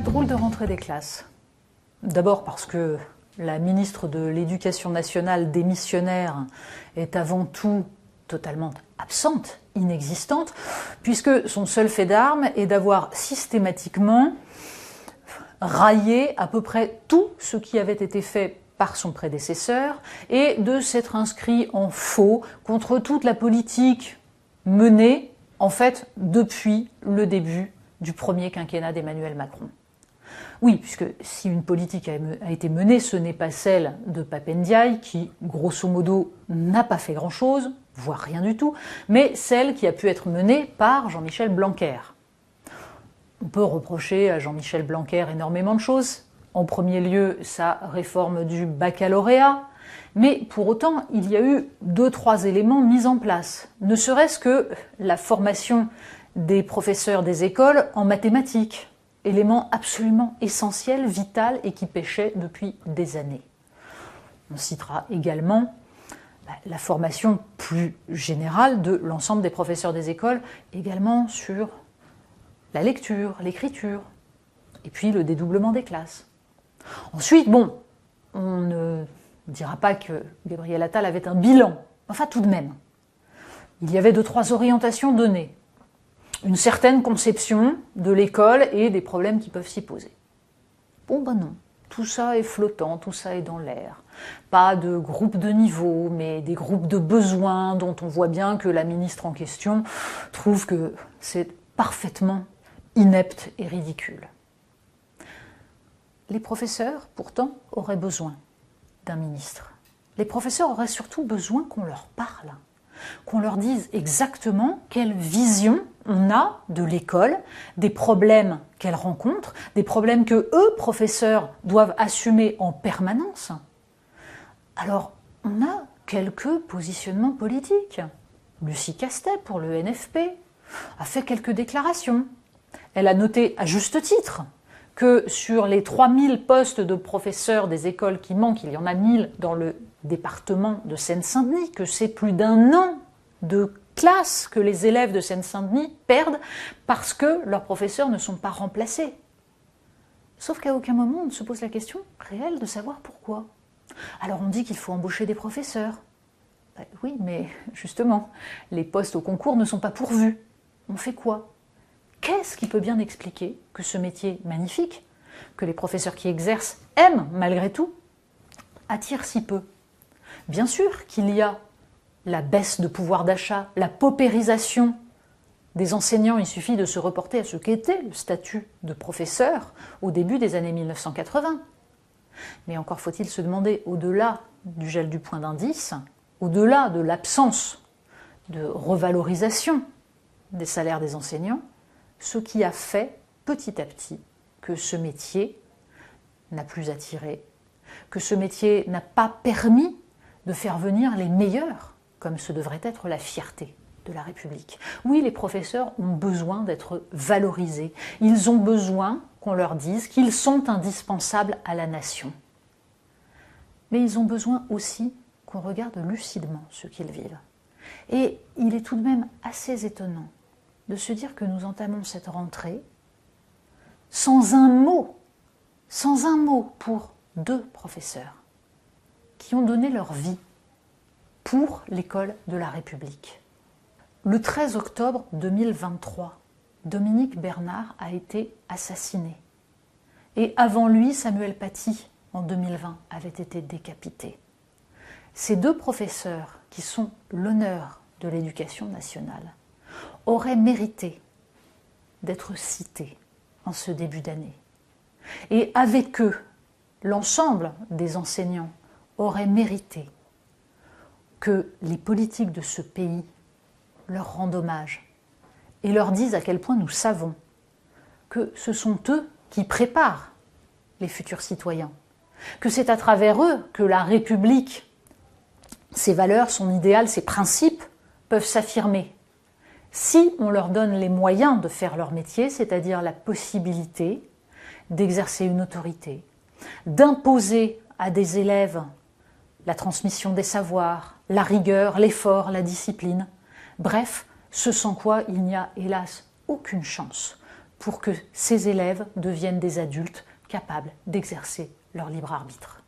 Drôle de rentrée des classes. D'abord parce que la ministre de l'Éducation nationale démissionnaire est avant tout totalement absente, inexistante, puisque son seul fait d'armes est d'avoir systématiquement raillé à peu près tout ce qui avait été fait par son prédécesseur et de s'être inscrit en faux contre toute la politique menée, en fait, depuis le début du premier quinquennat d'Emmanuel Macron. Oui, puisque si une politique a été menée, ce n'est pas celle de Pape Ndiaye, qui, grosso modo, n'a pas fait grand-chose, voire rien du tout, mais celle qui a pu être menée par Jean-Michel Blanquer. On peut reprocher à Jean-Michel Blanquer énormément de choses. En premier lieu, sa réforme du baccalauréat. Mais pour autant, il y a eu 2-3 éléments mis en place. Ne serait-ce que la formation des professeurs des écoles en mathématiques. Élément absolument essentiel, vital et qui pêchait depuis des années. On citera également la formation plus générale de l'ensemble des professeurs des écoles, également sur la lecture, l'écriture, et puis le dédoublement des classes. Ensuite, bon, on ne dira pas que Gabriel Attal avait un bilan, enfin tout de même. Il y avait 2-3 orientations données, une certaine conception de l'école et des problèmes qui peuvent s'y poser. Bon ben non, tout ça est flottant, tout ça est dans l'air. Pas de groupe de niveau, mais des groupes de besoins dont on voit bien que la ministre en question trouve que c'est parfaitement inepte et ridicule. Les professeurs, pourtant, auraient besoin d'un ministre. Les professeurs auraient surtout besoin qu'on leur parle, qu'on leur dise exactement quelle vision on a de l'école, des problèmes qu'elle rencontre, des problèmes que eux, professeurs, doivent assumer en permanence. Alors, on a quelques positionnements politiques. Lucie Castet, pour le NFP, a fait quelques déclarations. Elle a noté, à juste titre, que sur les 3000 postes de professeurs des écoles qui manquent, il y en a 1000 dans le département de Seine-Saint-Denis, que c'est plus d'1 an de classe que les élèves de Seine-Saint-Denis perdent parce que leurs professeurs ne sont pas remplacés. Sauf qu'à aucun moment on ne se pose la question réelle de savoir pourquoi. Alors on dit qu'il faut embaucher des professeurs. Ben oui, mais justement, les postes au concours ne sont pas pourvus. On fait quoi ? Qu'est-ce qui peut bien expliquer que ce métier magnifique, que les professeurs qui exercent aiment malgré tout, attire si peu ? Bien sûr qu'il y a la baisse de pouvoir d'achat, la paupérisation des enseignants. Il suffit de se reporter à ce qu'était le statut de professeur au début des années 1980. Mais encore faut-il se demander, au-delà du gel du point d'indice, au-delà de l'absence de revalorisation des salaires des enseignants, ce qui a fait petit à petit que ce métier n'a plus attiré, que ce métier n'a pas permis de faire venir les meilleurs, comme ce devrait être la fierté de la République. Oui, les professeurs ont besoin d'être valorisés. Ils ont besoin qu'on leur dise qu'ils sont indispensables à la nation. Mais ils ont besoin aussi qu'on regarde lucidement ce qu'ils vivent. Et il est tout de même assez étonnant de se dire que nous entamons cette rentrée sans un mot pour 2 professeurs qui ont donné leur vie pour l'école de la République. Le 13 octobre 2023, Dominique Bernard a été assassiné. Et avant lui, Samuel Paty, en 2020, avait été décapité. Ces 2 professeurs, qui sont l'honneur de l'éducation nationale, auraient mérité d'être cités en ce début d'année. Et avec eux, l'ensemble des enseignants auraient mérité que les politiques de ce pays leur rendent hommage et leur disent à quel point nous savons que ce sont eux qui préparent les futurs citoyens, que c'est à travers eux que la République, ses valeurs, son idéal, ses principes peuvent s'affirmer. Si on leur donne les moyens de faire leur métier, c'est-à-dire la possibilité d'exercer une autorité, d'imposer à des élèves la transmission des savoirs, la rigueur, l'effort, la discipline, bref, ce sans quoi il n'y a hélas aucune chance pour que ces élèves deviennent des adultes capables d'exercer leur libre arbitre.